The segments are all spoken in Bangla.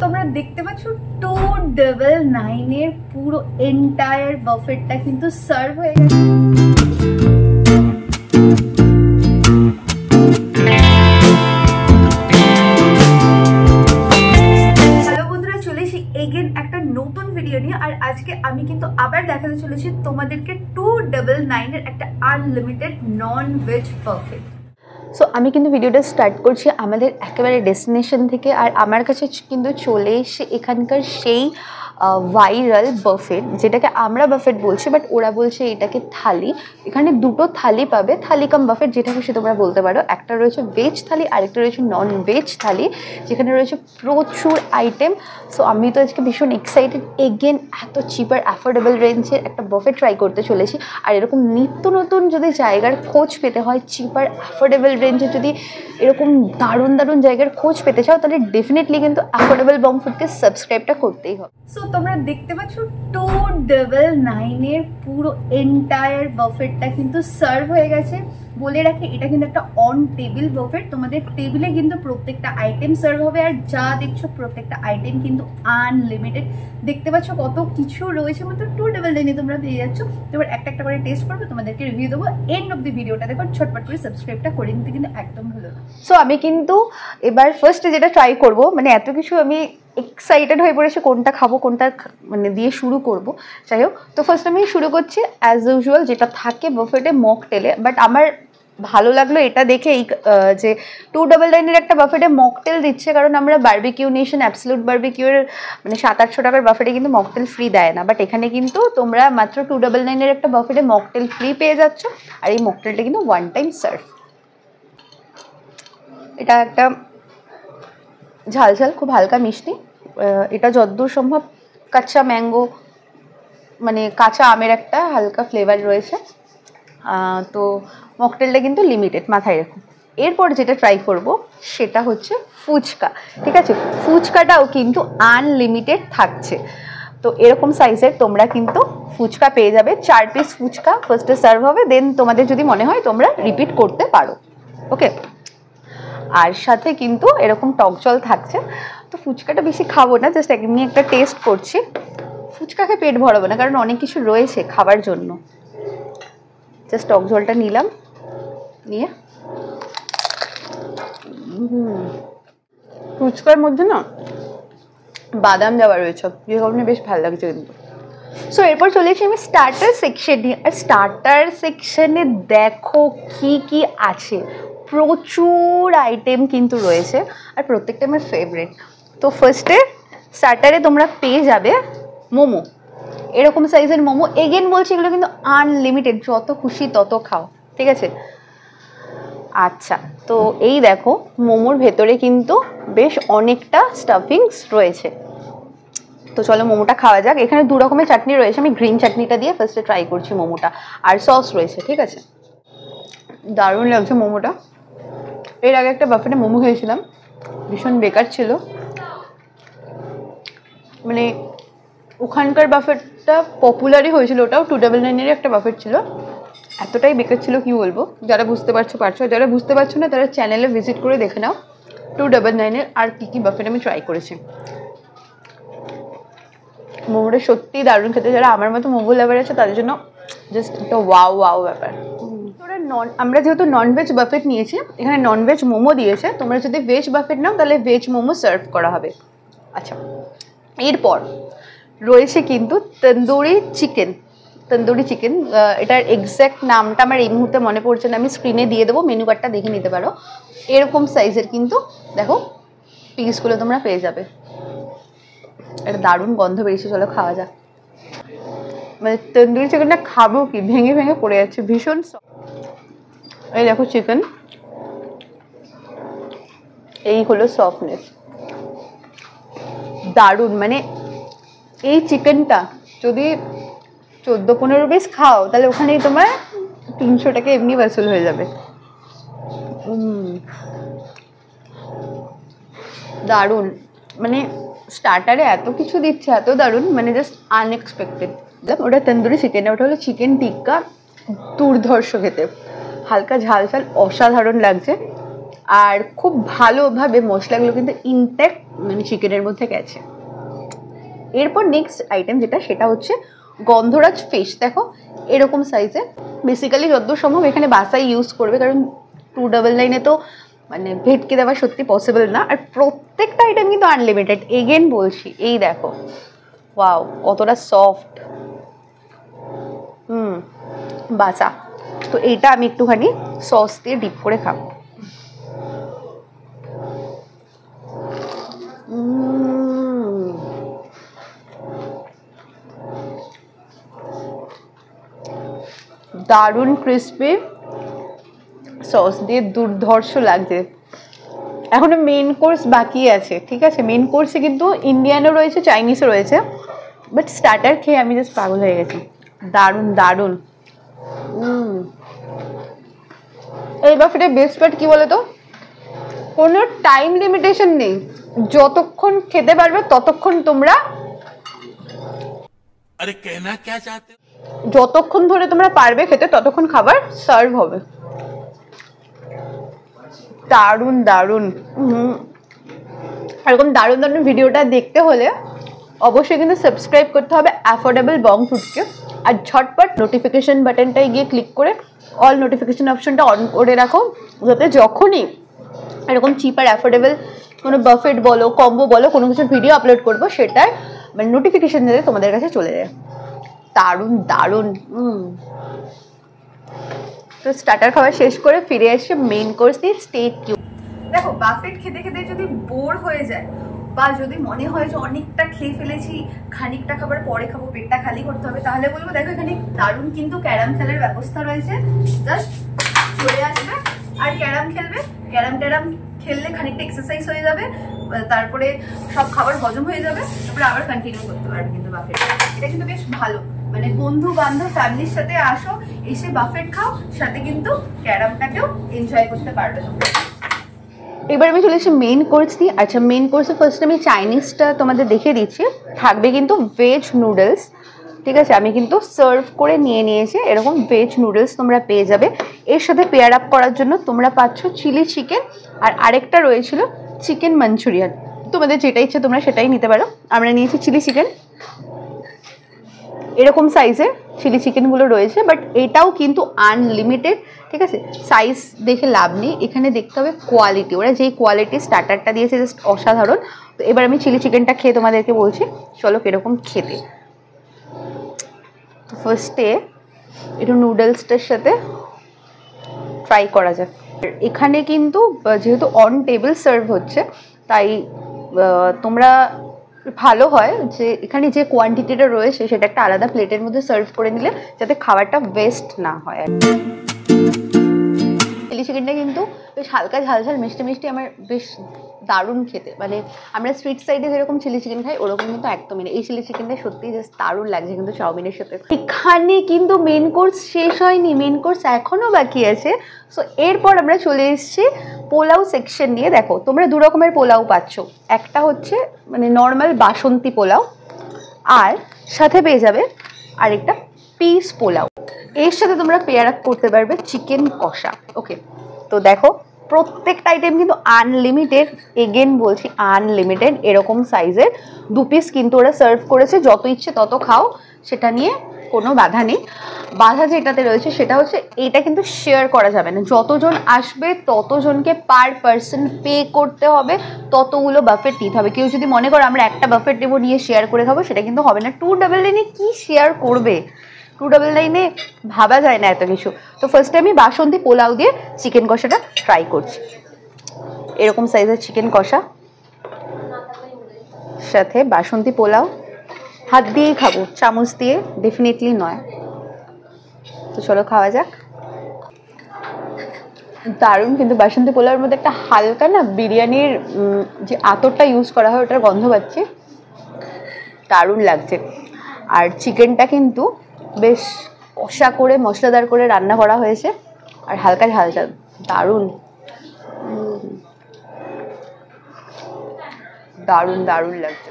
তোমরা দেখতে পাচ্ছ 299 এর পুরো এন্টায়ার বাফেটটা কিন্তু সার্ভ হয়ে গেছে। হ্যালো বন্ধুরা, চলে এসেছি এগেন একটা নতুন ভিডিও নিয়ে। আর আজকে আমি কিন্তু আবার দেখাতে চলেছি তোমাদেরকে 299 এর একটা unlimited non veg buffet. So আমি কিন্তু ভিডিওটা স্টার্ট করছি আমাদের একেবারে ডেস্টিনেশন থেকে। আর আমার কাছে কিন্তু চলে এসে এখানকার সেই ভাইরাল বাফেট, যেটাকে আমরা বাফেট বলছি, বাট ওরা বলছে এটাকে থালি। এখানে দুটো থালি পাবে, থালি কাম বাফেট, যেটা খুশি তোমরা বলতে পারো। একটা রয়েছে ভেজ থালি, আরেকটা রয়েছে নন ভেজ থালি, যেখানে রয়েছে প্রচুর আইটেম। সো আমি তো আজকে ভীষণ এক্সাইটেড, এগেন এত চিপার অ্যাফোর্ডেবল রেঞ্জের একটা বাফেট ট্রাই করতে চলেছি। আর এরকম নিত্য নতুন যদি জায়গার খোঁজ পেতে হয়, চিপার অ্যাফোর্ডেবল রেঞ্জে যদি এরকম দারুণ দারুণ জায়গার খোঁজ পেতে চাও, তাহলে ডেফিনেটলি কিন্তু অ্যাফোর্ডেবল বং ফুডকে সাবস্ক্রাইবটা করতেই হবে। সো তোমরা দেখতে পাচ্ছ 299 এর পুরো এন্টায়ার বাফেটটা কিন্তু সার্ভ হয়ে গেছে। বলে রাখি, এটা কিন্তু একটা অন টেবিল বাফেট। তোমাদের টেবিলে কিন্তু প্রত্যেকটা আইটেম সার্ভ হবে। আর যা দেখছো প্রত্যেকটা আইটেম কিন্তু আনলিমিটেড। দেখতে পাচ্ছ কত কিছু রয়েছে, মাত্র 299 এ তোমরা পেয়ে যাচ্ছ। এবার একটা একটা করে টেস্ট করবো, তোমাদেরকে রিভিউ দেবো। এন্ড অফ দি ভিডিওটা দেখো, ছটপট করে সাবস্ক্রাইবটা করে নিতে কিন্তু একদম ভুলো না। সো আমি কিন্তু এবার ফার্স্টে যেটা ট্রাই করবো, মানে এত কিছু আমি এক্সাইটেড হয়ে পড়েছি কোনটা খাবো, কোনটা মানে দিয়ে শুরু করব। যাই হোক, তো ফার্স্ট আমি শুরু করছি অ্যাজ ইউজুয়াল যেটা থাকে বাফেটে, মকটেলে। বাট আমার ভালো লাগলো এটা দেখে যে 299 এর একটা বাফেটে মকটেল দিচ্ছে, কারণ আমরা বারবিকিউ নেশন, অ্যাবসলিউট বারবিকিউর মানে 700-800 টাকার বাফেটে কিন্তু মকটেল ফ্রি দেয় না। বাট এখানে কিন্তু তোমরা মাত্র 299 এর একটা বাফেটে মকটেল ফ্রি পেয়ে যাচ্ছ। আর এই মকটেলটা কিন্তু ওয়ান টাইম সার্ভ। এটা একটা ঝাল ঝাল, খুব হালকা মিষ্টি। এটা যতদূর সম্ভব কাঁচা ম্যাঙ্গো, মানে কাঁচা আমের একটা হালকা ফ্লেভার রয়েছে। তো মকটেলটা কিন্তু লিমিটেড, মাথায় রাখুন। এরপর যেটা ট্রাই করব সেটা হচ্ছে ফুচকা। ঠিক আছে, ফুচকাটাও কিন্তু আনলিমিটেড থাকছে। তো এরকম সাইজের তোমরা কিন্তু ফুচকা পেয়ে যাবে। 4 পিস ফুচকা ফার্স্টে সার্ভ হবে, দেন তোমাদের যদি মনে হয় তোমরা রিপিট করতে পারো। ওকে, আর সাথে কিন্তু এরকম টক জল থাকছে। তো ফুচকাটা বেশি খাবো না, জাস্ট এমনি একটা টেস্ট করছি। ফুচকাকে পেট ভরাবো না, কারণ অনেক কিছু রয়েছে খাবার জন্য। জাস্ট টক জলটা নিলাম, নিয়ে ফুচকার মধ্যে না বাদাম দেওয়া রয়েছে, যে কারণে বেশ ভালো লাগছে কিন্তু। সো এরপর চলে এসেছি আমি স্টার্টার সেকশনে। আর স্টার্টার সেকশনে দেখো কি কি আছে, প্রচুর আইটেম কিন্তু রয়েছে, আর প্রত্যেকটা আমার ফেভারিট। তো ফার্স্টে স্টার্টারে তোমরা পেয়ে যাবে মোমো, এরকম সাইজের মোমো। এগেন বলছি, এগুলো কিন্তু আনলিমিটেড, যত খুশি তত খাও। ঠিক আছে, আচ্ছা। তো এই দেখো, মোমোর ভেতরে কিন্তু বেশ অনেকটা স্টাফিংস রয়েছে। তো চলো মোমোটা খাওয়া যাক। এখানে 2 রকমের চাটনি রয়েছে, আমি গ্রিন চাটনিটা দিয়ে ফার্স্টে ট্রাই করছি মোমোটা। আর সস রয়েছে। ঠিক আছে, দারুণ লাগছে মোমোটা। এর আগে একটা বাফেটে মোমো খেয়েছিলাম, ভীষণ বেকার ছিল। মানে ওখানকার বাফেটটা পপুলারই হয়েছিল, ওটাও 299 এর একটা বাফেট ছিল। এতটাই বেকার ছিল কি বলবো। যারা বুঝতে পারছো পারছো, যারা বুঝতে পারছো না তারা চ্যানেলে ভিজিট করে দেখে নাও 299 এর আর কি কি বাফেট আমি ট্রাই করেছি। মোমোটা সত্যিই দারুণ খেতে। যারা আমার মতো মোমো লাভার আছে তাদের জন্য জাস্ট একটা ওয়াও ওয়াও ব্যাপার। আমরা যেহেতু ননভেজ বাফেট নিয়েছি, এখানে ননভেজ মোমো দিয়েছে। তোমরা যদি ভেজ বাফেট নাও তাহলে ভেজ মোমো সার্ভ করা হবে। আচ্ছা, এরপর রয়েছে কিন্তু তন্দুরি চিকেন। তন্দুরি চিকেন, এটার এক্স্যাক্ট নামটা আমার এই মুহূর্তে মনে পড়ছে না, আমি স্ক্রিনে দিয়ে দেবো, মেনু কার্ডটা দেখে নিতে পারো। এরকম সাইজের কিন্তু দেখো পিসগুলো তোমরা পেয়ে যাবে। একটা দারুণ গন্ধ বেরিয়েছে, চলো খাওয়া যাক। মানে তন্দুরি চিকেনটা খাবো কি, ভেঙে ভেঙে পড়ে যাচ্ছে, ভীষণ। এই দেখো চিকেন, এই হলো সফটনেস, দারুণ। মানে এই চিকেনটা যদি 14-15 পিস খাও, তাহলে ওখানেই তোমার 300 টাকা এমনি ভাসুল হয়ে যাবে। দারুণ, মানে স্টার্টারে এত কিছু দিচ্ছে, এত দারুণ, মানে জাস্ট আনএক্সপেক্টেড। ওটা তন্দুরি চিকেন, ওটা হলো চিকেন টিক্কা, দুর্ধর্ষ খেতে, হালকা ঝাল ঝাল, অসাধারণ লাগছে। আর খুব ভালোভাবে মশলাগুলো কিন্তু ইনট্যাক্ট মানে চিকেনের মধ্যে গেছে। এরপর নেক্সট আইটেম যেটা, সেটা হচ্ছে গন্ধরাজ ফিশ। দেখো এরকম সাইজে, বেসিক্যালি যতদূর সম্ভব এখানে বাসাই ইউজ করবে, কারণ 299 তো মানে ভেটকে দেওয়া সত্যি পসিবল না। আর প্রত্যেকটা আইটেম কিন্তু আনলিমিটেড, এগেন বলছি। এই দেখো ওয়াও কতটা সফট, বাসা। তো এইটা আমি একটুখানি সস দিয়ে ডিপ করে খাবো। দারুণ ক্রিসপি, সস দিয়ে দুর্ধর্ষ লাগছে। এখনো মেন কোর্স বাকি আছে, ঠিক আছে? মেন কোর্সে কিন্তু ইন্ডিয়ানও রয়েছে, চাইনিজও রয়েছে, বাট স্টার্টার খেয়ে আমি জাস্ট পাগল হয়ে গেছি। দারুণ দারুণ। এই বাফেটের বেস্ট পার্ট কি বলো তো, কোনো টাইম লিমিটেশন নেই, যতক্ষণ খেতে পারবে ততক্ষণ তোমরা, আরে কেনা क्या चाहते हो, যতক্ষণ ধরে তোমরা পারবে খেতে ততক্ষণ খাবার সার্ভ হবে। দারুণ দারুণ। এরকম দারুণ দারুণ ভিডিওটা দেখতে হলে অবশ্যই কিন্তু সাবস্ক্রাইব করতে হবে অ্যাফোর্ডেবল বং ফুডকে, আর ঝটপট নোটিফিকেশন বাটনটায় গিয়ে ক্লিক করে অল নোটিফিকেশন অপশনটা অন করে রাখো, যাতে যখনই এরকম চিপ আর অ্যাফোর্ডেবল কোনো বাফেট বলো, কম্বো বলো, কোনো কিছু ভিডিও আপলোড করবো, সেটার মানে নোটিফিকেশন যাতে তোমাদের কাছে চলে যায়। দারুণ দারুণ। তো স্টার্টার খাওয়া শেষ করে ফিরে এসে মেইন কোর্স দিয়ে স্টে টিউন। দেখো বাফেট খেতে খেতে যদি বোর হয়ে যায়, বা যদি মনে হয় যে অনেকটা খেয়ে ফেলেছি, খানিকটা খাবার পরে খাবো, পেটটা খালি করতে হবে, তাহলে বলবো দেখো এখানে দারুণ কিন্তু ক্যারাম খেলার ব্যবস্থা রয়েছে। জাস্ট চলে আসবে আর ক্যারাম খেলবে। ক্যারাম ট্যারাম খেললে খানিকটা এক্সারসাইজ হয়ে যাবে, তারপরে সব খাবার হজম হয়ে যাবে, তারপরে আবার কন্টিনিউ করতে পারবে কিন্তু বাফেট। এটা কিন্তু বেশ ভালো, মানে বন্ধু বান্ধব ফ্যামিলির সাথে আসো, এসে বাফেট খাও, সাথে কিন্তু ক্যারামটাকেও এনজয় করতে পারবে তোমরা। এবার আমি চলে এসেছি মেইন কোর্স নিয়ে। আচ্ছা, মেইন কোর্সে ফার্স্ট আমি চাইনিজটা তোমাদের দেখিয়ে দিচ্ছি। থাকবে কিন্তু ভেজ নুডলস, ঠিক আছে? আমি কিন্তু সার্ভ করে নিয়ে নিয়েছি, এরকম ভেজ নুডলস তোমরা পেয়ে যাবে। এর সাথে পেয়ার আপ করার জন্য তোমরা পাচ্ছ চিলি চিকেন, আর আরেকটা রয়েছিল চিকেন মাঞ্চুরিয়ান। তোমাদের যেটা ইচ্ছে তোমরা সেটাই নিতে পারো। আমরা নিয়েছি চিলি চিকেন, এরকম সাইজের চিলি চিকেনগুলো রয়েছে, বাট এটাও কিন্তু আনলিমিটেড, ঠিক আছে? সাইজ দেখে লাভ নেই, এখানে দেখতে হবে কোয়ালিটি। ওরা যেই কোয়ালিটি স্টার্টারটা দিয়েছে জাস্ট অসাধারণ। তো এবার আমি চিলি চিকেনটা খেয়ে তোমাদেরকে বলছি চলো কীরকম খেতে। তো ফার্স্টে একটু নুডলসটার সাথে ট্রাই করা যাক। এখানে কিন্তু যেহেতু অন টেবিল সার্ভ হচ্ছে, তাই তোমরা ভালো হয় যে এখানে যে কোয়ান্টিটিটা রয়েছে সেটা একটা আলাদা প্লেটের মধ্যে সার্ভ করে নিলে, যাতে খাবারটা ওয়েস্ট না হয়। চিলি চিকেনটা কিন্তু বেশ হালকা ঝাল ঝাল মিষ্টি মিষ্টি, আমার বেশ দারুণ খেতে। মানে আমরা স্ট্রিট সাইডে যেরকম চিলি চিকেন খাই ওরকম কিন্তু একদমই না। এই চিলি চিকেনটা সত্যিই জাস্ট দারুণ লাগছে কিন্তু চাউমিনের সাথে। এখানে কিন্তু মেন কোর্স শেষ হয়নি, মেন কোর্স এখনও বাকি আছে। সো এরপর আমরা চলে এসেছি পোলাও সেকশন নিয়ে। দেখো তোমরা দু রকমের পোলাও পাচ্ছ, একটা হচ্ছে মানে নর্মাল বাসন্তী পোলাও, আর সাথে পেয়ে যাবে আরেকটা পিস পোলাও। এর সাথে তোমরা পেয়ার আপ করতে পারবে চিকেন কষা। ওকে, তো দেখো প্রত্যেকটা আইটেম কিন্তু আনলিমিটেড, এগেন বলছি আনলিমিটেড। এরকম সাইজের 2 পিস কিন্তু ওরা সার্ভ করেছে, যত ইচ্ছে তত খাও, সেটা নিয়ে কোনো বাধা নেই। বাধা যেটাতে রয়েছে সেটা হচ্ছে এটা কিন্তু শেয়ার করা যাবে না। যতজন আসবে ততজনকে পার পার্সন পে করতে হবে, ততগুলো বাফেট নিতে হবে। কেউ যদি মনে করো আমরা একটা বাফেট নেবো নিয়ে শেয়ার করে খাবো, সেটা কিন্তু হবে না। 299 কি শেয়ার করবে, 299 ভাবা যায় না এত কিছু। তো ফার্স্টে আমি বাসন্তী পোলাও দিয়ে চিকেন কষাটা ট্রাই করছি। এরকম সাইজের চিকেন কষা সাথে বাসন্তী পোলাও, হাত দিয়েই খাবো, চামচ দিয়ে ডেফিনেটলি নয়। তো চলো খাওয়া যাক। দারুণ কিন্তু বাসন্তী পোলাওর মধ্যে একটা হালকা না বিরিয়ানির যে আতরটা ইউজ করা হয় ওটার গন্ধ পাচ্ছি, দারুণ লাগছে। আর চিকেনটা কিন্তু বেশ কষা করে মশলাদার করে রান্না করা হয়েছে, আর হালকা ঝাল ঝাল, দারুণ দারুণ দারুণ লাগছে।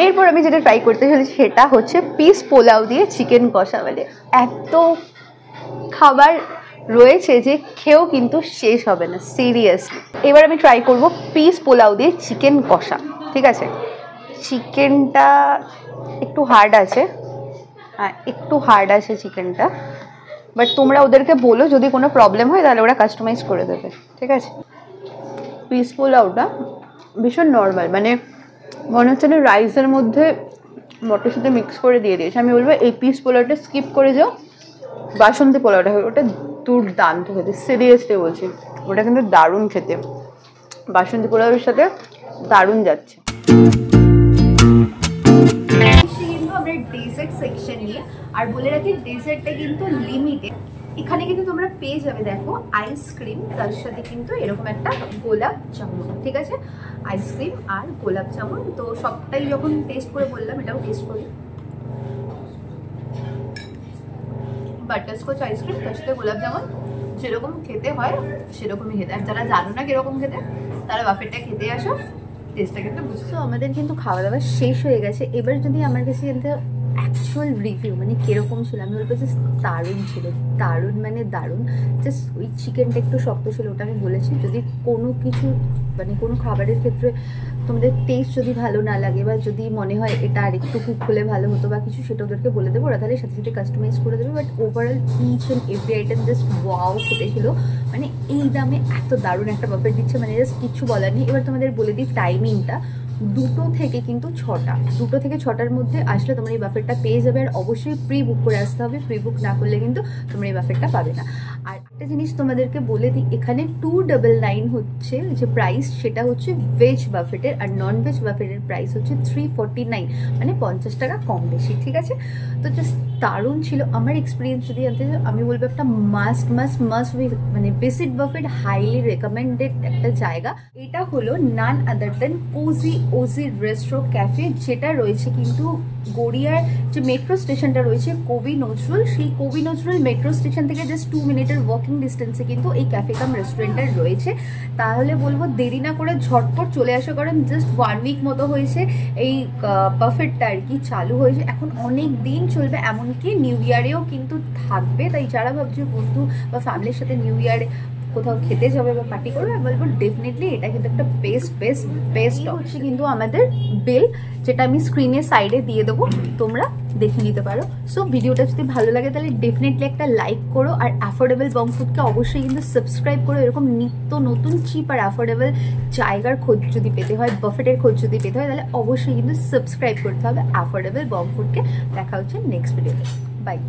এরপর আমি যেটা ট্রাই করতে চলেছি সেটা হচ্ছে পিস পোলাও দিয়ে চিকেন কষা। মানে এত খাবার রয়েছে যে খেয়েও কিন্তু শেষ হবে না, সিরিয়াসলি। এবার আমি ট্রাই করব পিস পোলাও দিয়ে চিকেন কষা। ঠিক আছে, চিকেনটা একটু হার্ড আছে, হ্যাঁ একটু হার্ড আছে চিকেনটা, বাট তোমরা ওদেরকে বলো যদি কোনো প্রবলেম হয় তাহলে ওরা কাস্টমাইজ করে দেবে। ঠিক আছে, পিস পোলাওটা ভীষণ নর্মাল, মানে মনে হচ্ছে না রাইসের মধ্যে মটর সাথে মিক্স করে দিয়ে দিয়েছে। আমি বলবো এই পিস পোলাওটা স্কিপ করে যাও, বাসন্তী পোলাওটা ওটা দুর্দান্ত খেতে, সিরিয়াসলি বলছি, ওটা কিন্তু দারুণ খেতে, বাসন্তী পোলাওয়ের সাথে দারুণ যাচ্ছে। কিন্তু আমরা ডেজার্ট সেকশন নিয়ে, আর বলে রাখি ডেজার্টটা কিন্তু লিমিটেড। এখানে কিন্তু তোমরা পেয়ে যাবে দেখো আইসক্রিম, তার সাথে কিন্তু এরকম একটা গোলাপ জামুন। ঠিক আছে, আইসক্রিম আর গোলাপ জামুন। তো সবটাই যখন টেস্ট করে বললাম, এটাও টেস্ট করি। বাটারস্কচ আইসক্রিম তার সাথে গোলাপ জামুন, যেরকম খেতে হয় সেরকমই খেতে। আর যারা জানো না কিরকম খেতে, তারা বাফেটটা খেতে আসো, টেস্টটা কিন্তু বুঝছো। আমাদের কিন্তু খাওয়া দাওয়া শেষ হয়ে গেছে। এবার যদি আমার কাছে কিন্তু অ্যাকচুয়াল রিভিউ মানে কীরকম ছিল, আমি বলবো জাস্ট দারুণ ছিল, দারুণ মানে দারুণ। জাস্ট ওই চিকেনটা একটু শক্ত ছিল, ওটা আমি বলেছি। যদি কোনো কিছু মানে কোনো খাবারের ক্ষেত্রে তোমাদের টেস্ট যদি ভালো না লাগে, বা যদি মনে হয় এটা আর একটু কুক হলে ভালো হতো বা কিছু, সেটা ওদেরকে বলে দেবো, ওরা তাহলে সাথে সাথে কাস্টমাইজ করে দেবে। But overall each and every item just wow খেতে ছিল। মানে এই দামে এত দারুণ একটা বাফেট দিচ্ছে, মানে জাস্ট কিছু বলার নেই। এবার তোমাদের বলে দিই টাইমিংটা, 2টো থেকে কিন্তু 6টা, 2টো থেকে 6টার মধ্যে আসলে তোমরা এই বাফেটটা পেয়ে যাবে। আর অবশ্যই প্রি বুক করে আসতে হবে, প্রি বুক না করলে কিন্তু তোমরা এই বাফেটটা পাবে না। আর একটা জিনিস তোমাদেরকে বলে দিই, এখানে 299 হচ্ছে যে প্রাইস, সেটা হচ্ছে ভেজ বাফেটের, আর নন ভেজ বাফেটের প্রাইস হচ্ছে 349, মানে 50 টাকা কম বেশি। ঠিক আছে, তো জাস্ট দারুণ ছিল। আমার এক্সপিরিয়েন্স যদি জানতে চাও, আমি বলবো একটা মাস্ট মানে ভিজিট বাফেট, হাইলি রেকমেন্ডেড একটা জায়গা। এটা হলো নান আদার দেন কোজি রেস্ট্রো ক্যাফে, যেটা রয়েছে কিন্তু গড়িয়ার যে মেট্রো স্টেশনটা রয়েছে কবি নজরুল, সেই কবি নজরুল মেট্রো স্টেশন থেকে জাস্ট 2 মিনিটের ওয়াকিং ডিস্টেন্সে কিন্তু এই ক্যাফে কাম রেস্টুরেন্টটা রয়েছে। তাহলে বলবো দেরি না করে ঝটপট চলে আসো, কারণ জাস্ট 1 উইক মতো হয়েছে এই বাফেটটা আর কি চালু হয়েছে। এখন অনেক দিন চলবে, এমনকি নিউ ইয়ারেও কিন্তু থাকবে। তাই যারা ভাবছো বন্ধু বা ফ্যামিলির সাথে নিউ ইয়ারে কোথাও খেতে যাবে বা পার্টি করবে, আমি বলবো ডেফিনেটলি এটা কিন্তু একটা বেস্ট হচ্ছে কিন্তু আমাদের বিল, যেটা আমি স্ক্রিনের সাইডে দিয়ে দেবো, তোমরা দেখে নিতে পারো। সো ভিডিওটা যদি ভালো লাগে তাহলে ডেফিনেটলি একটা লাইক করো, আর অ্যাফোর্ডেবল বং ফুডকে অবশ্যই কিন্তু সাবস্ক্রাইব করো। এরকম নিত্য নতুন চিপ আর অ্যাফোর্ডেবল জায়গার খোঁজ যদি পেতে হয়, বাফেটের খোঁজ যদি পেতে হয়, তাহলে অবশ্যই কিন্তু সাবস্ক্রাইব করতে হবে অ্যাফোর্ডেবল বং ফুডকে। দেখা হচ্ছে নেক্সট ভিডিওতে, বাই।